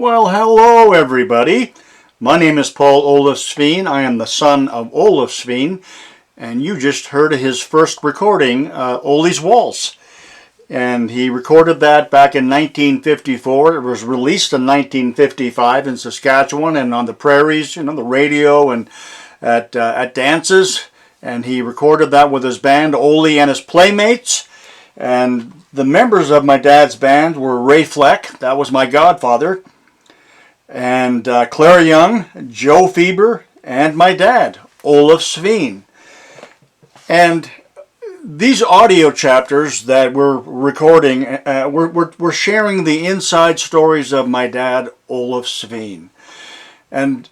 Well, hello everybody. My name is Paul Olaf Sveen. I am the son of Olaf Sveen, and you just heard his first recording, Ole's Waltz. And he recorded that back in 1954. It was released in 1955 in Saskatchewan and on the prairies, the radio and at dances. And he recorded that with his band, Ole and his Playmates. And the members of my dad's band were Ray Fleck, that was my godfather, and Claire Young, Joe Fieber, and my dad, Olaf Sveen. And these audio chapters that we're recording, we're sharing the inside stories of my dad, Olaf Sveen. And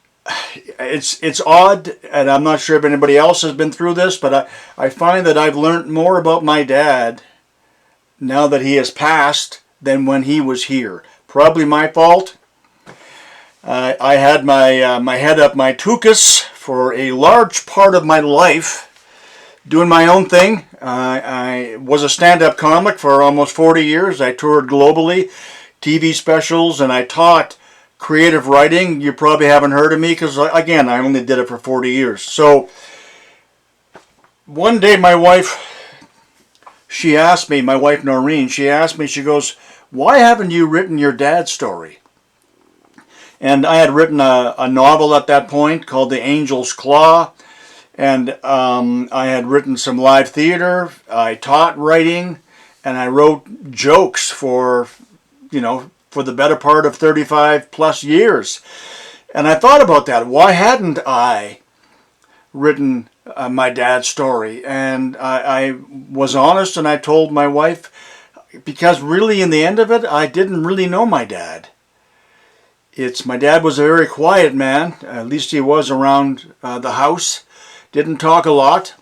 it's odd, and I'm not sure if anybody else has been through this, but I find that I've learned more about my dad now that he has passed than when he was here. Probably my fault. I had my head up my tuchus for a large part of my life, doing my own thing. I was a stand-up comic for almost 40 years. I toured globally, TV specials, and I taught creative writing. You probably haven't heard of me because, again, I only did it for 40 years. So one day my wife, my wife Noreen, she asked me, she goes, "Why haven't you written your dad's story?" And I had written a novel at that point called The Angel's Claw. And I had written some live theater. I taught writing. And I wrote jokes for the better part of 35 plus years. And I thought about that. Why hadn't I written my dad's story? And I was honest, and I told my wife, because really in the end of it, I didn't really know my dad. My dad was a very quiet man, at least he was around the house, didn't talk a lot.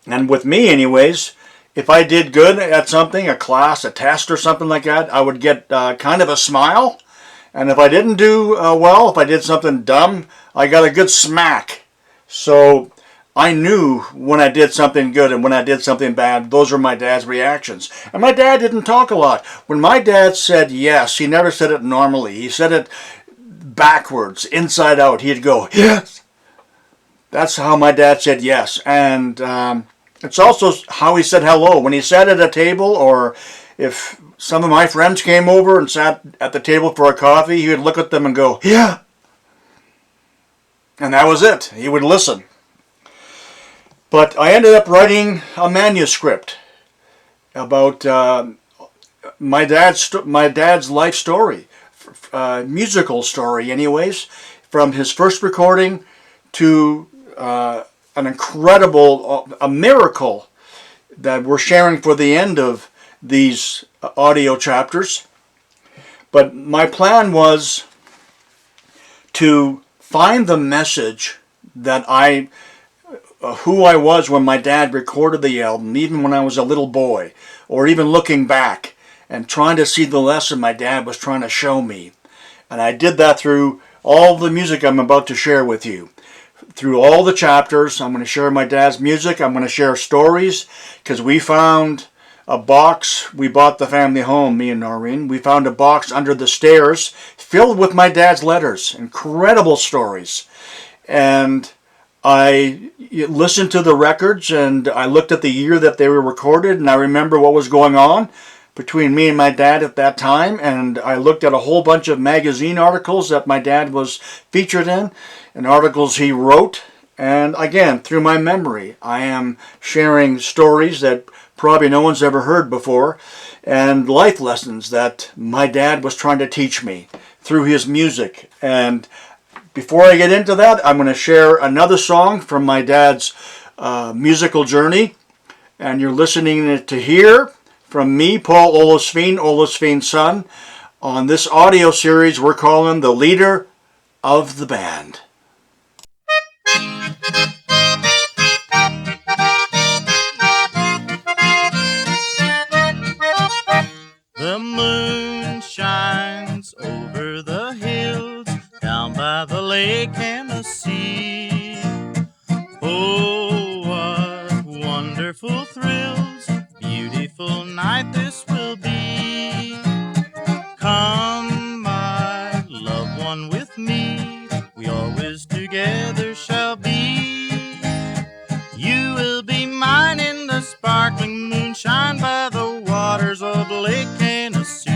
And with me anyways, if I did good at something, a class, a test or something like that, I would get kind of a smile. And if I didn't do well, if I did something dumb, I got a good smack. So I knew when I did something good and when I did something bad. Those were my dad's reactions. And my dad didn't talk a lot. When my dad said yes, he never said it normally. He said it backwards, inside out. He'd go, "Yes." That's how my dad said yes. And it's also how he said hello. When he sat at a table, or if some of my friends came over and sat at the table for a coffee, he would look at them and go, "Yeah." And that was it. He would listen. But I ended up writing a manuscript about my dad's life story, musical story anyways, from his first recording to an incredible, a miracle that we're sharing for the end of these audio chapters. But my plan was to find the message that who I was when my dad recorded the album, even when I was a little boy, or even looking back and trying to see the lesson my dad was trying to show me. And I did that through all the music I'm about to share with you. Through all the chapters, I'm going to share my dad's music. I'm going to share stories, because we found a box. We bought the family home, me and Noreen. We found a box under the stairs filled with my dad's letters. Incredible stories. And I listened to the records, and I looked at the year that they were recorded, and I remember what was going on between me and my dad at that time. And I looked at a whole bunch of magazine articles that my dad was featured in, and articles he wrote. And again, through my memory, I am sharing stories that probably no one's ever heard before, and life lessons that my dad was trying to teach me through his music. And before I get into that, I'm going to share another song from my dad's musical journey. And you're listening to hear from me, Paul Olaf Sveen, Olaf Sveen's son, on this audio series we're calling The Leader of the Band. The moon shines over the hills, down by the lake and the sea. Oh, what wonderful thrills, beautiful night this will be. Come, my sparkling moonshine by the waters of Lake Tennessee.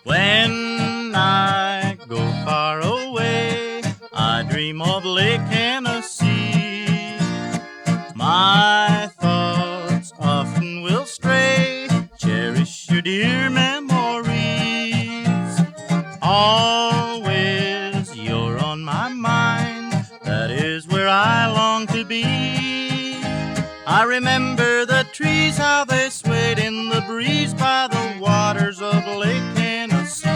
When I go far away, I dream of Lake Tennessee. My thoughts often will stray, cherish your dear memories. Always you're on my mind, that is where I long to be. I remember the trees, how they swayed in the breeze by the waters of Lake Tennessee.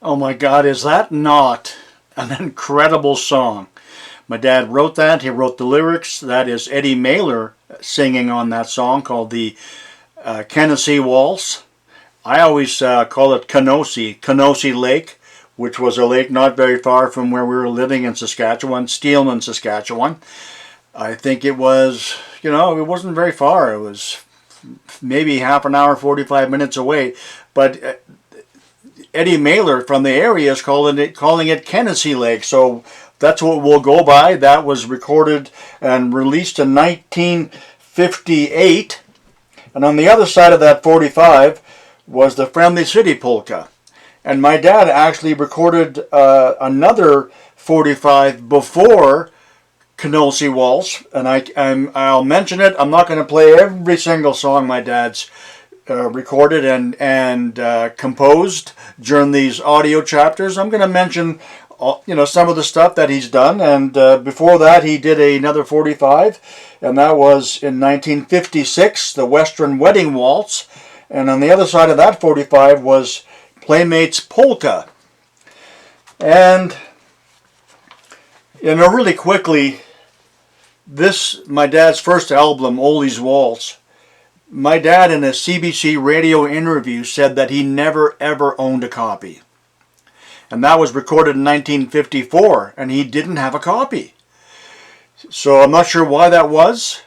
Oh my God, is that not an incredible song? My dad wrote that. He wrote the lyrics. That is Eddie Mailer singing on that song called the Tennessee Waltz. I always call it Kenosee Lake, which was a lake not very far from where we were living in Saskatchewan, Steelman, Saskatchewan. I think it was, it wasn't very far. It was maybe half an hour, 45 minutes away. But Eddie Mailer from the area is calling it Tennessee Lake. So that's what we'll go by. That was recorded and released in 1958. And on the other side of that 45 was the Friendly City Polka. And my dad actually recorded another 45 before Kenosee Waltz. And I'll mention it. I'm not going to play every single song my dad's recorded and composed during these audio chapters. I'm going to mention some of the stuff that he's done, and before that he did another 45, and that was in 1956, the Western Wedding Waltz, and on the other side of that 45 was Playmates Polka. And really quickly, my dad's first album, Ollie's Waltz, my dad in a CBC radio interview said that he never ever owned a copy. And that was recorded in 1954, and he didn't have a copy. So I'm not sure why that was.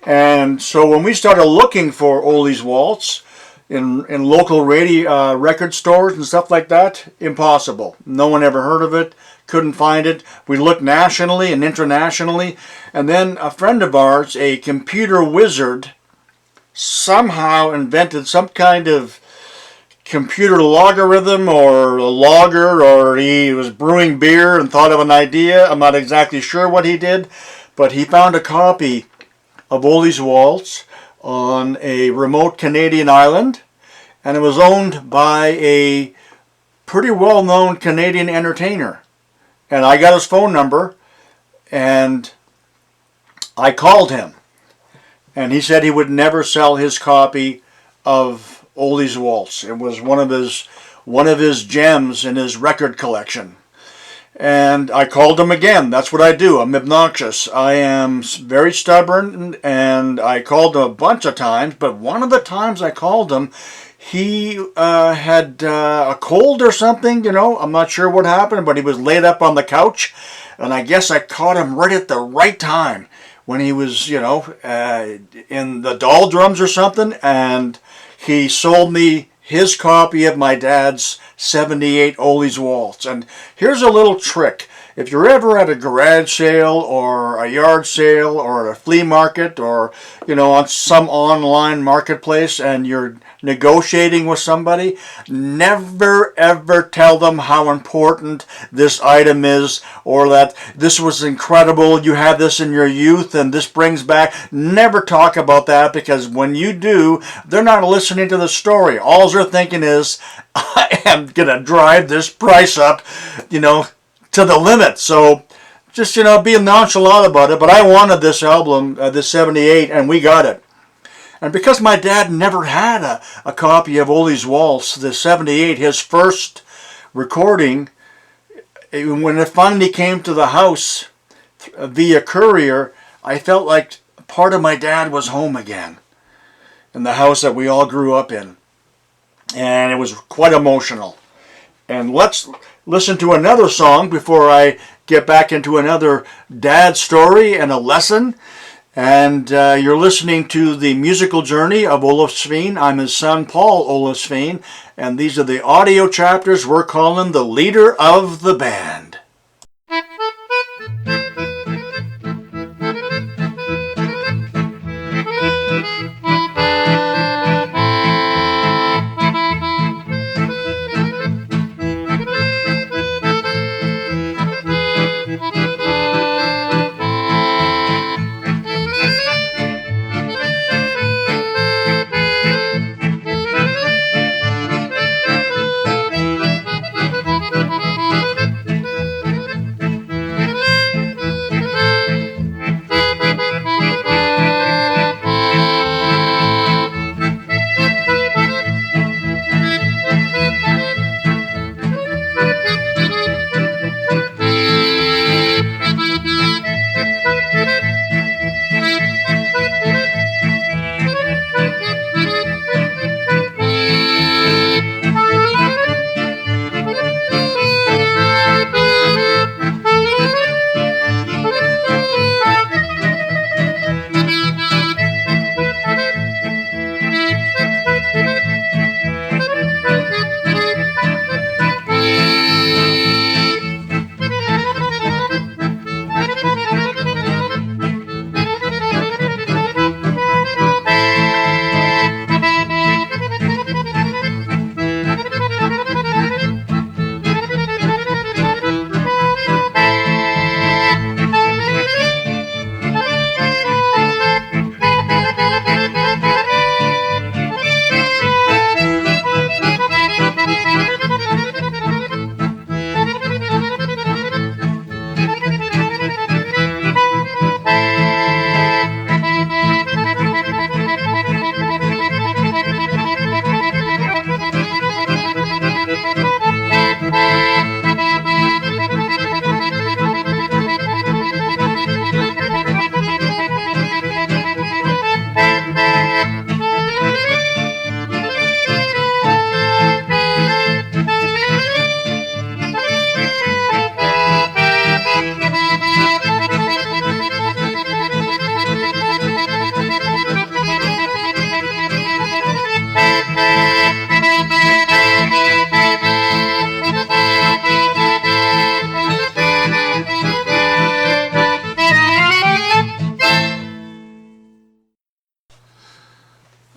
And so when we started looking for Ollie's Waltz in local radio record stores and stuff like that, impossible. No one ever heard of it, couldn't find it. We looked nationally and internationally. And then a friend of ours, a computer wizard, somehow invented some kind of computer logarithm or a logger, or he was brewing beer and thought of an idea. I'm not exactly sure what he did, but he found a copy of Ollie's Waltz on a remote Canadian island, and it was owned by a pretty well-known Canadian entertainer. And I got his phone number, and I called him. And he said he would never sell his copy of Ollie's Waltz. It was one of his gems in his record collection. And I called him again. That's what I do. I'm obnoxious. I am very stubborn, and I called him a bunch of times. But one of the times I called him, he had a cold or something. I'm not sure what happened, but he was laid up on the couch, and I guess I caught him right at the right time when he was, in the doldrums or something, and he sold me his copy of my dad's 78 Ollie's Waltz. And here's a little trick. If you're ever at a garage sale or a yard sale or at a flea market or, on some online marketplace, and you're negotiating with somebody, never ever tell them how important this item is, or that this was incredible, you had this in your youth and this brings back. Never talk about that, because when you do, they're not listening to the story. All they're thinking is, I am going to drive this price up, to the limit. So just, being nonchalant about it. But I wanted this album, this 78, and we got it. And because my dad never had a copy of Ollie's Waltz, the 78, his first recording, when it finally came to the house via courier, I felt like part of my dad was home again in the house that we all grew up in. And it was quite emotional. And let's listen to another song before I get back into another dad story and a lesson. And you're listening to the musical journey of Olaf Sveen. I'm his son, Paul Olaf Sveen, and these are the audio chapters we're calling The Leader of the Band.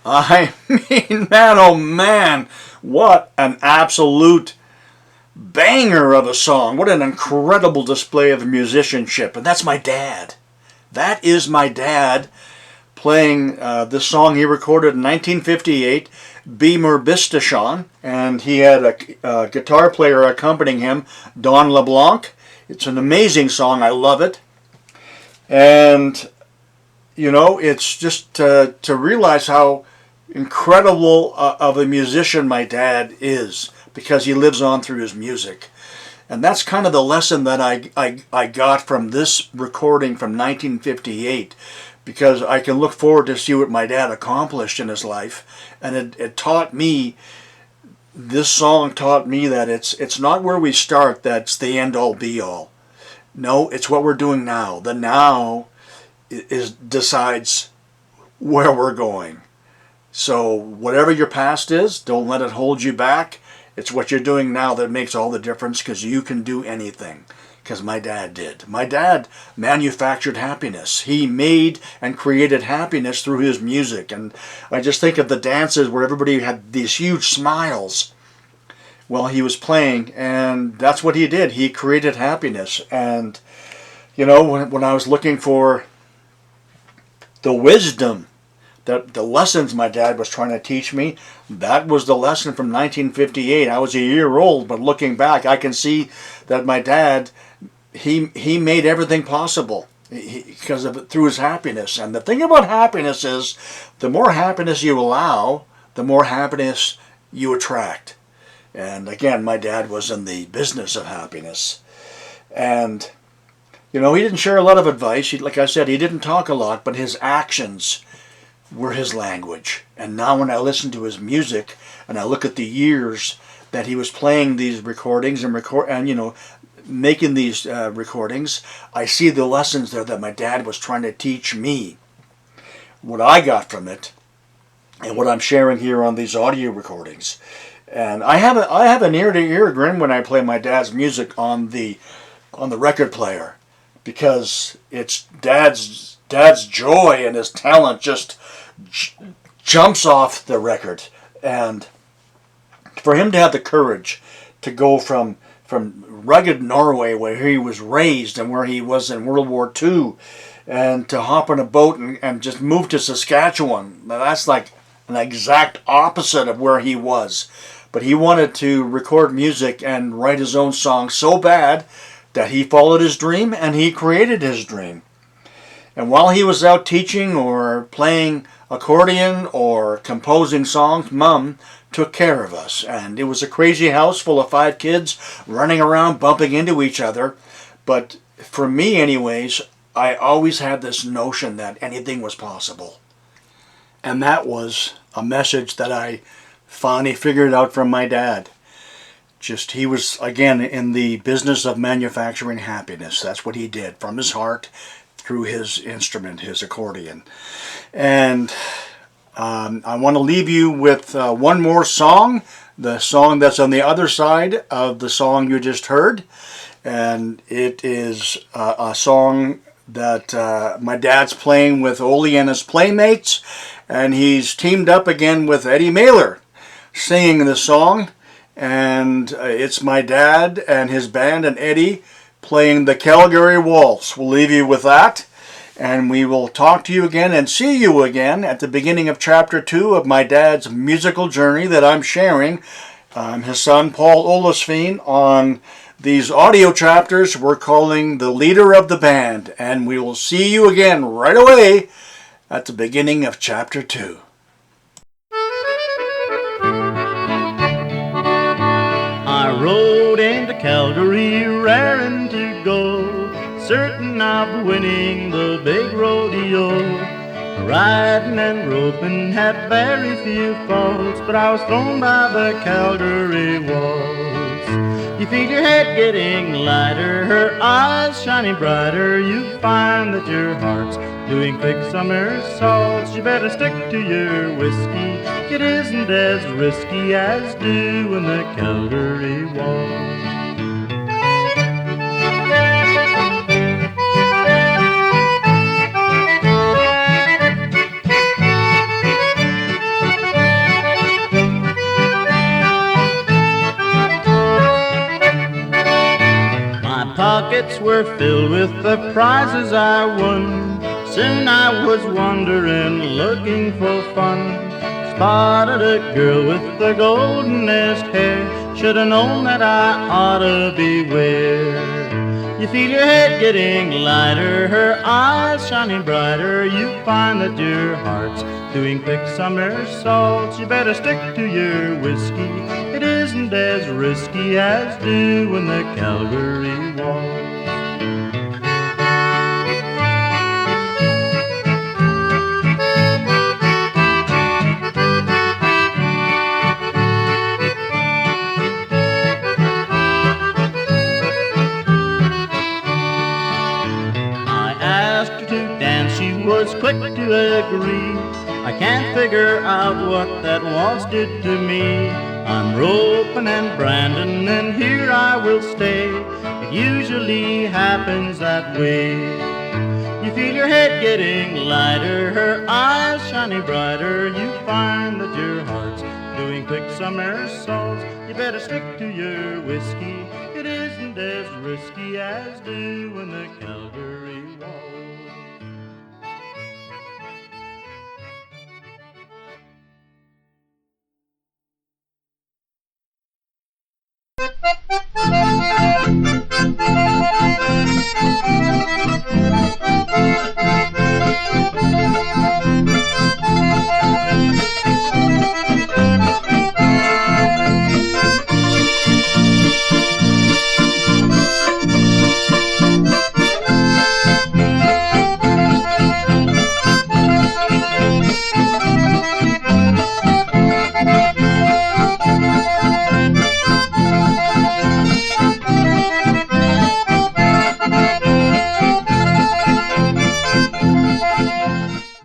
I mean, man, oh man, what an absolute banger of a song. What an incredible display of musicianship. And that's my dad. That is my dad playing this song he recorded in 1958, Beamer Bistashan, and he had a guitar player accompanying him, Don LeBlanc. It's an amazing song. I love it. And, it's just to realize how incredible of a musician my dad is, because he lives on through his music. And that's kind of the lesson that I got from this recording from 1958, because I can look forward to see what my dad accomplished in his life. And it taught me, this song taught me that it's not where we start that's the end all be all. No, it's what we're doing now. The now decides where we're going. So whatever your past is, don't let it hold you back. It's what you're doing now that makes all the difference, because you can do anything. Because my dad did. My dad manufactured happiness. He made and created happiness through his music. And I just think of the dances where everybody had these huge smiles while he was playing. And that's what he did. He created happiness. And, you know, when I was looking for the wisdom, the lessons my dad was trying to teach me, that was the lesson from 1958. I was a year old, but looking back, I can see that my dad, he made everything possible because of it, through his happiness. And the thing about happiness is, the more happiness you allow, the more happiness you attract. And again, my dad was in the business of happiness. And, you know, he didn't share a lot of advice. Like I said, he didn't talk a lot, but his actions were his language. And now when I listen to his music and I look at the years that he was playing these recordings and you know, making these recordings, I see the lessons there that my dad was trying to teach me. What I got from it and what I'm sharing here on these audio recordings. And I have an ear-to-ear grin when I play my dad's music on the record player, because it's dad's joy and his talent just jumps off the record. And for him to have the courage to go from rugged Norway, where he was raised and where he was in World War II, and to hop on a boat and just move to Saskatchewan. Now that's like an exact opposite of where he was. But he wanted to record music and write his own songs so bad that he followed his dream and he created his dream. And while he was out teaching or playing accordion or composing songs, Mom took care of us. And it was a crazy house full of 5 kids running around, bumping into each other. But for me anyways, I always had this notion that anything was possible. And that was a message that I finally figured out from my dad. Just, he was, again, in the business of manufacturing happiness. That's what he did, from his heart, through his instrument, his accordion. And I want to leave you with one more song, the song that's on the other side of the song you just heard. And it is a song that my dad's playing with Ole and his Playmates. And he's teamed up again with Eddie Mailer singing the song. And it's my dad and his band and Eddie playing the Calgary Waltz. We'll leave you with that. And we will talk to you again and see you again at the beginning of Chapter 2 of my dad's musical journey that I'm sharing. I'm his son, Paul Olaf Sveen, on these audio chapters we're calling The Leader of the Band. And we will see you again right away at the beginning of Chapter 2. I rode into Calgary raring to go, certain of winning the big rodeo. Riding and roping had very few faults, but I was thrown by the Calgary waltz. You feel your head getting lighter, her eyes shining brighter. You find that your heart's doing quick somersaults. You better stick to your whiskey, it isn't as risky as doing the Calgary waltz. Pockets were filled with the prizes I won. Soon I was wandering, looking for fun. Spotted a girl with the goldenest hair. Should've known that I oughta beware. You feel your head getting lighter, her eyes shining brighter. You find that your heart's doing quick somersaults. You better stick to your whiskey, it isn't as risky as doing the Calgary waltz. Was quick to agree. I can't figure out what that waltz did to me. I'm roping and branding, and here I will stay. It usually happens that way. You feel your head getting lighter, her eyes shining brighter. You find that your heart's doing quick somersaults. You better stick to your whiskey. It isn't as risky as doing the Calgary waltz.